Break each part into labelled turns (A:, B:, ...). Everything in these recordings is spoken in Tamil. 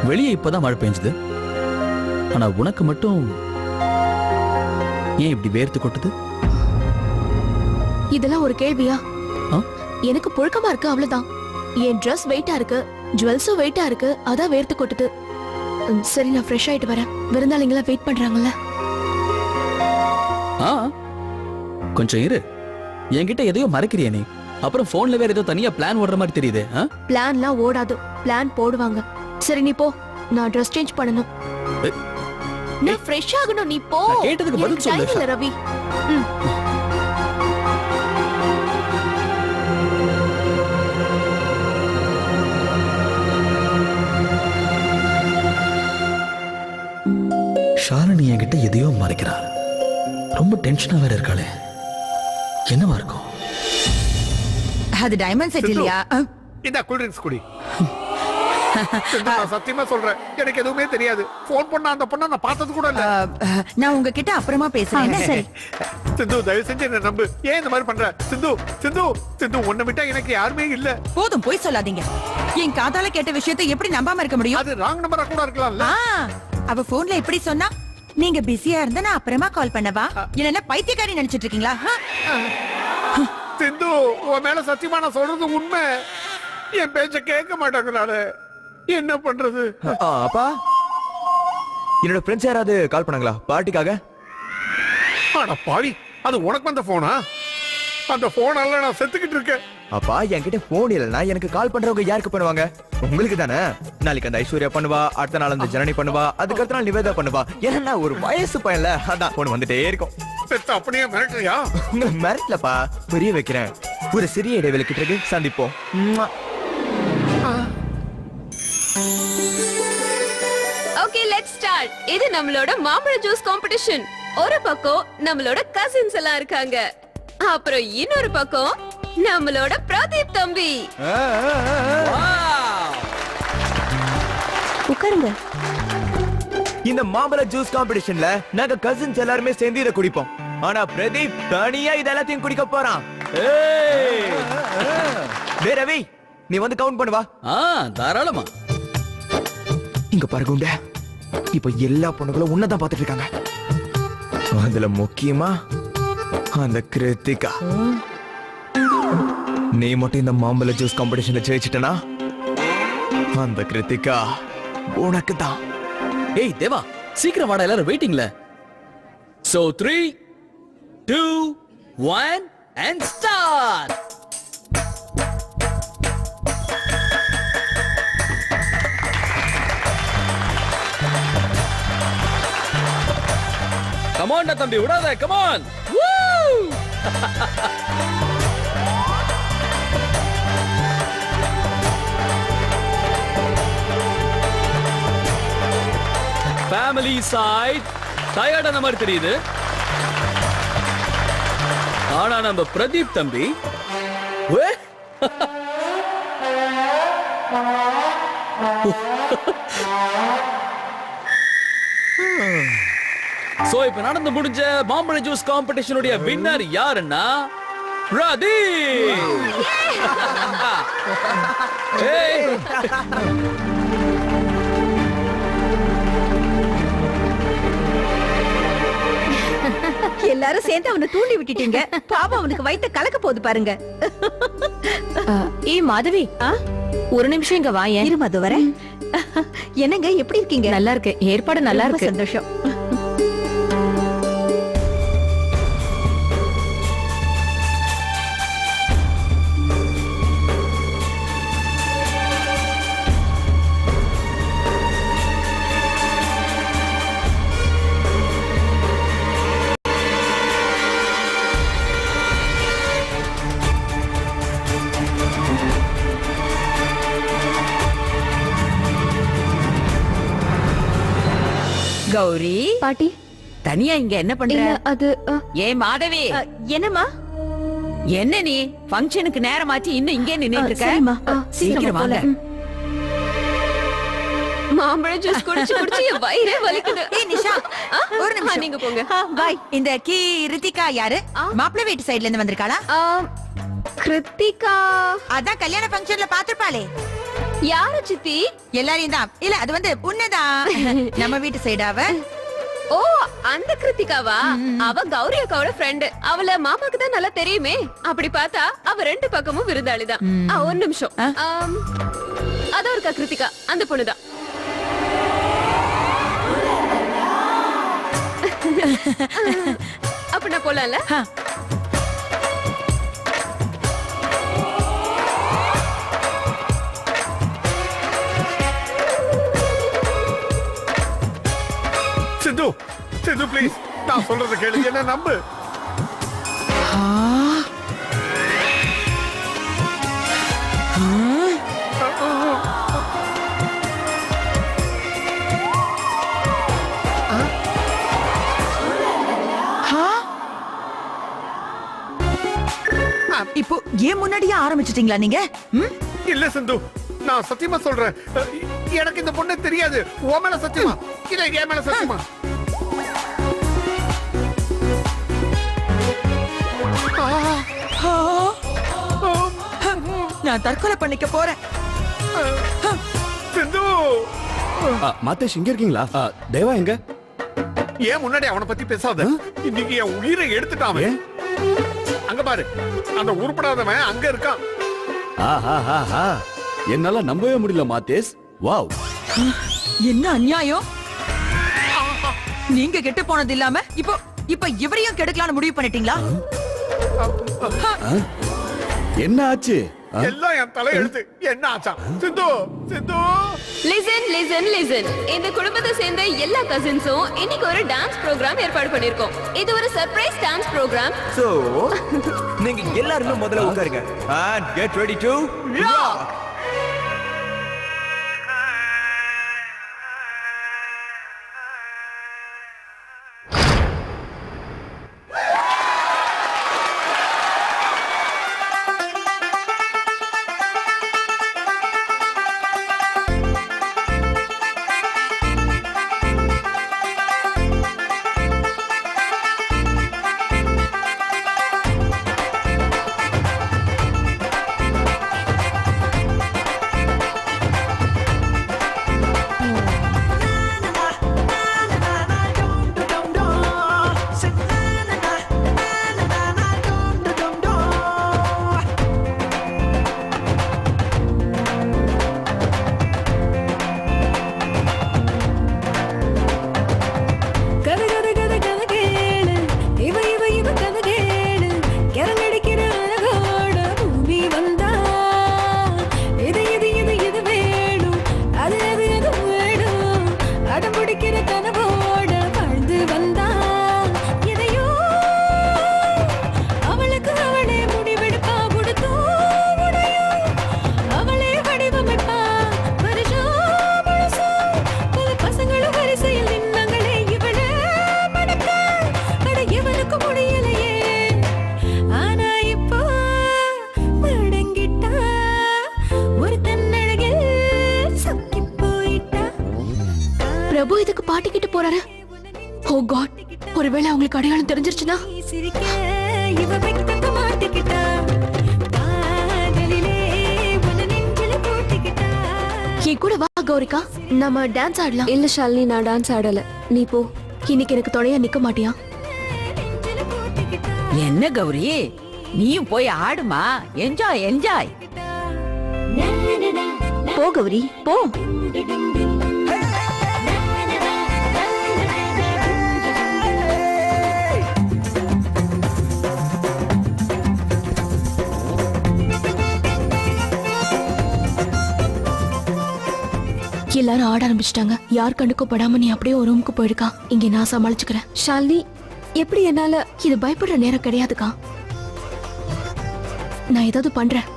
A: வெளியே இப்பதான் மழை பெஞ்சது, ஆனா உனக்கு மட்டும் ஏன் இப்படி வேர்த்து கொட்டுது?
B: இதெல்லாம் ஒரு கேள்வியா? எனக்கு புழுக்கமா இருக்கு, அவ்வளவுதான். என் ட்ரெஸ் வெயிட்டா இருக்கு, ஜுவல்ஸும் வெயிட்டா இருக்கு, அதான் வேர்த்து கொட்டுது. சரி, நான் ஃப்ரெஷ் ஆயிட்டு வரேன். விருந்தாளிங்களா வெயிட் பண்றாங்கல்ல.
A: கொஞ்சம் இரு, என்கிட்ட எதையோ மறைக்கிறிய நீ. அப்புறம் போன்ல வேற ஏதோ தனியா பிளான் ஓடுற மாதிரி தெரியுது.
B: பிளான்லாம் ஓடாது, பிளான் போடுவாங்க. சரி நீ போ, நான் ட்ரெஸ் சேஞ்ச் பண்ணனும். நான் ஃப்ரெஷ் ஆகணும், நீ போ.
A: கேட்டதுக்கு பதில் சொல்லு
B: ரவி.
A: ஷாலினி என்கிட்ட எதையோ மறைக்கிறா. ரொம்ப டென்ஷனா வேற இருக்காளே, என்னவா இருக்கும்?
C: அது டைமண்ட் செட் இல்லையா?
D: இந்த கூல் ட்ரிங்க்ஸ் குடி. நான் சத்தியமா சொல்றேன், எனக்கு எதுவுமே தெரியாது. போன் பண்ண அந்த பொண்ணை நான் பார்த்தது கூட இல்ல.
C: நான் உங்ககிட்ட அப்புறமா பேசுறேன். சரி
D: சிந்து, தயவு செஞ்சு என்ன நம்பு. ஏன் இந்த மாதிரி பண்ற? சிந்து சிந்து சிந்து, உன்னை விட்டா எனக்கு யாருமே இல்ல.
C: போதும், போய் சொல்லாதீங்க. என் காதால கேட்ட விஷயத்தை எப்படி நம்பாம இருக்க முடியும்?
D: அது ராங் நம்பரா கூட இருக்கலாம்ல.
C: அவ போன்ல எப்படி சொன்னா? நீங்க பிஸியா இருந்தா நான் அப்புறமா கால் பண்ணவா? இல்லன்னா பைத்தியக்காரி நினைச்சிட்டு இருக்கீங்களா?
D: சிந்து, உன் மேல சத்தியமா நான் சொல்றது உண்மை. என் பேச்ச கேட்க மாட்டேங்கிறாரு, என்ன பண்றது?
E: அப்பா, என்னோட ஃப்ரெண்ட்ஸ் யாராவது கால் பண்ணாங்களா பார்ட்டிக்காக?
D: அட பாவி, அது உனக்கு வந்த போனா? அந்த போனால நான் செத்துக்கிட்டு இருக்கேன்.
E: அப்பா, என்கிட்ட போன் இல்லைன்னா எனக்கு கால் பண்றவங்க யாருக்கு பண்ணுவாங்க? உங்களுக்கு தானே. நாளைக்கு அந்த ஐஸ்வர்யா பண்ணுவா, அடுத்த நாள் அந்த ஜனனி பண்ணுவா, அதுக்கு அடுத்த நாள் நிவேதா பண்ணுவா. ஏன்னா ஒரு வயசு பையன்ல, அதான் போன் வந்துட்டே இருக்கும்.
D: அப்படியே மிரட்டுறியா?
E: உங்களை மிரட்டலப்பா, புரிய வைக்கிறேன். ஒரு சிறிய இடைவெளி கிட்ட சந்திப்போம்.
F: Okay, let's start. இது நம்மளோட மாம்பழ ஜூஸ் காம்படிஷன். ஒரு பக்கம் நம்மளோட கசின்ஸ் எல்லாம் இருக்காங்க, அப்புறம் இன்னொரு பக்கம் நம்மளோட பிரதீப் தம்பி.
B: உட்காருங்க.
E: இந்த மாம்பழ ஜூஸ் காம்படிஷன்ல நாங்க கசின்ஸ் எல்லாருமே சேர்ந்து இதை குடிப்போம். ஆனா பிரதீப் தனியா இது எல்லாத்தையும் குடிக்க போறான். ரவி, நீ வந்து கவுண்ட் பண்ணுவா.
A: தாராளமா.
E: இங்க பாருங்க, இப்ப எல்லா பொண்ணுகளும் உன்னதான் பாத்துட்டு இருக்காங்க. அதுல முக்கியமா அந்த கிருத்திகா. நீ மட்டும் இந்த மாம்பழ ஜூஸ் காம்படிஷன்ல ஜெயிச்சிட்டனா அந்த கிருத்திகா உனக்கு தான்.
A: ஏய் தேவா, சீக்கிரம் வாடா, எல்லாரும் வெயிட்டிங்ல. So 3, 2, 1 and start. Come on தம்பி, விடாத. Come on. Woo! Family side டயர்டான மாதிரி தெரியுது. ஆனா நம்ம பிரதீப் தம்பி சோ இப்ப நடந்து முடிஞ்ச மாம்பழ ஜூஸ் காம்படிஷனுடைய வின்னர் யாருன்னா பிரதீப்.
C: எல்லாரும் சேர்ந்து அவனை தூண்டி விட்டுட்டீங்க. பாவம், அவனுக்கு வயித்த கலக்க போகுது பாருங்க.
B: ஏய் மாதவி, ஒரு நிமிஷம் இங்க வா.
C: இரு மது வரேன். என்னங்க, எப்படி இருக்கீங்க?
B: நல்லா இருக்கு, ஏற்பாடு நல்லா இருக்கு.
C: சந்தோஷம். கௌரி
B: பாட்டி,
C: தனியா இங்க என்ன பண்ற?
B: அது
C: ஏ மாதவி,
B: என்னம்மா?
C: என்ன நீ ஃபங்க்ஷனுக்கு நேரமாச்சு இன்னும் இங்கே நின்னுட்டு இருக்க?
B: சரிம்மா,
C: சீக்கிரம் வாங்க.
F: மாம்பழ ஜூஸ் குடிச்சு குடிச்சு என் வயிறே வலிக்குது.
C: ஏய் நிஷா, ஒரு நிமிஷம்.
F: நீங்க போங்க.
C: பாய். இந்த ரித்திகா யாரு? மாப்பிள்ளை வீட்டு சைடுல இருந்து வந்திருக்காளா?
F: கிருத்திகா
C: அதான் கல்யாண ஃபங்க்ஷன்ல பாத்துப்பாளே.
F: யாரு சித்தி?
C: எல்லாரையும் தான். இல்ல அது வந்து உன்னதான். நம்ம வீட்டு சைடாவ.
F: ஓ, அந்த கிருத்திகாவா? அவ கௌரி அக்காவோட ஃப்ரெண்ட். அவள மாமாக்கு தான் நல்லா தெரியுமே. அப்படி பார்த்தா அவ ரெண்டு பக்கமும் விருந்தாளிதான். ஒரு நிமிஷம். அதான் இருக்கா கிருத்திகா, அந்த பொண்ணுதான். அப்ப நான் போலாம்ல?
D: சிந்து சிந்து ப்ளீஸ், நான் சொல்றத கேளு, என்ன நம்பு.
C: இப்போ ஏன் முன்னாடியே ஆரம்பிச்சிட்டீங்களா நீங்க?
D: இல்ல சிந்து, நான் சத்தியமா சொல்றேன், எனக்கு இந்த பொண்ணு தெரியாது. உன் மேல சத்தியமா, இல்ல என் மேல சத்தியமா.
C: நான் தற்கொலை பண்ணிக்க போறேன்.
D: சிந்து,
G: மாத்தேஷ் இங்க இருக்கீங்களா? தேவா எங்க?
D: ஏன் முன்னாடி அவனை பத்தி பேசாத. இன்னைக்கு என் உயிரை எடுத்துட்டான் அவன். அங்க பாரு, அந்த உருப்படாதவன் அங்க இருக்கான்.
G: ஆஹா, என்னால நம்பவே முடியல மாத்தேஷ். வாவ்,
C: என்ன அநியாயம்! நீங்க கெட்டு போனது இல்லாம இப்போ இவரையும் கெடுக்கலாம்னு முடிவு பண்ணிட்டீங்களா?
G: என்ன ஆச்சு?
D: எல்லாம் என் தலை எழுத்து. என்ன ஆச்சா? சிந்து சிந்து,
F: லிசன் லிசன் லிசன். இந்த குடும்பத்தை சேர்ந்த எல்லா கசின்ஸும் இன்னைக்கு ஒரு டான்ஸ் ப்ரோக்ராம் ஏற்பாடு பண்ணிருக்கோம். இது ஒரு சர்ப்ரைஸ் டான்ஸ் ப்ரோக்ராம்.
E: சோ நீங்க எல்லாரும் முதல்ல உட்காருங்க and get ready to rock.
B: பிரபு இதுக்கு பாட்டிக்கிட்டு போறாரு. ஓ காட், ஒருவேளை அவங்களுக்கு அடையாளம் தெரிஞ்சிருச்சுன்னா? என் கூட வா கௌரிகா, நம்ம டான்ஸ் ஆடலாம்.
F: இல்ல ஷாலினி, நான் டான்ஸ் ஆடல. நீ போ.
B: இன்னைக்கு எனக்கு துணையா நிக்க மாட்டியா?
C: என்ன கௌரி, நீயும் போய் ஆடுமா. Enjoy enjoy.
B: போ கௌரி போ. எல்லாரும் ஆட ஆரம்பிச்சிட்டாங்க. யார் கண்டுக்கும் படாம நீ அப்படியே ஒரு ரூமுக்கு போயிருக்கா. இங்க நான் சமாளிச்சுக்கிறேன்.
F: ஷாலினி, எப்படி என்னால?
B: இது பயப்படுற நேரம் கிடையாதுக்கா. நான் ஏதாவது பண்றேன்.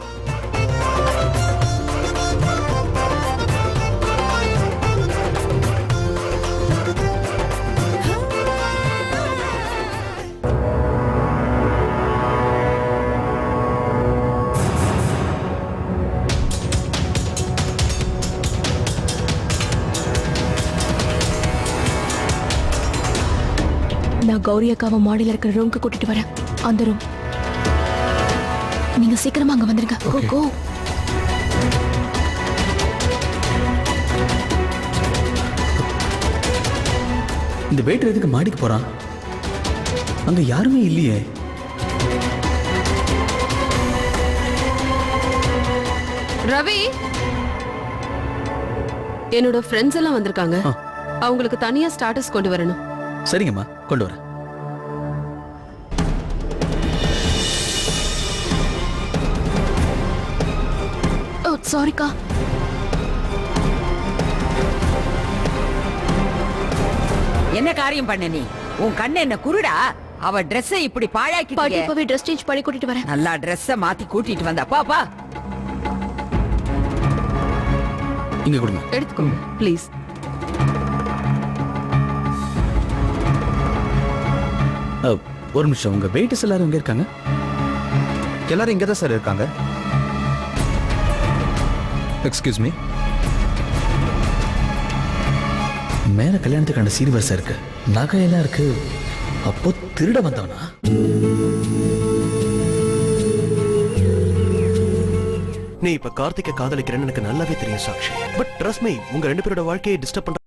B: நான் கௌரி அக்காவை மாடியில இருக்கிற ரூம்க்கு கூட்டிட்டு வரேன். அந்த ரூம். நீங்க சீக்கிரமா அங்க வந்துருங்க. கோ கோ.
A: இந்த வெயிட்டர் எதுக்கு மாடிக்கு போறான்? அங்க யாருமே இல்லையே.
F: ரவி, என்னோட ஃப்ரெண்ட்ஸ் எல்லாம் வந்திருக்காங்க. அவங்களுக்கு தனியா ஸ்டாட்டஸ் கொண்டு வரணும்.
A: சரிங்கம்மா, கொண்டு வரேன்.
B: ஓ சாரிக்கா.
C: என்ன காரியம் பண்ண நீ? உன் கண்ணு என்ன குருடா? அவ Dress இப்படி
B: பாட்டி
C: பாழாக்கிட்டு
B: இப்பவே ட்ரெஸ் சேஞ்ச் பண்ணி கூட்டிட்டு வரேன்.
C: நல்லா Dress மாத்தி கூட்டிட்டு வந்தா பாப்பா.
A: இங்க கொடுங்க.
F: எடுத்துக்கோங்க ப்ளீஸ்.
A: ஒரு நிமிஷம், உங்க வெயிட்டர்ஸ் எல்லாரும் எங்க இருக்காங்க?
E: எல்லாரும் இங்க தான் சார் இருக்காங்க. Excuse me.
A: மேல கல்யாணத்துக்கான சீர்வரிசை இருக்கு, நகையெல்லாம் இருக்கு. அப்போ திருட வந்தவனா?
H: நீ இப்ப கார்த்திகை காதலிக்கிறேன்னு எனக்கு நல்லாவே தெரியும் சாக்ஷி. பட் ட்ரஸ்ட் மீ, உங்க 2 பேரோட வாழ்க்கையை டிஸ்டர்ப் பண்ற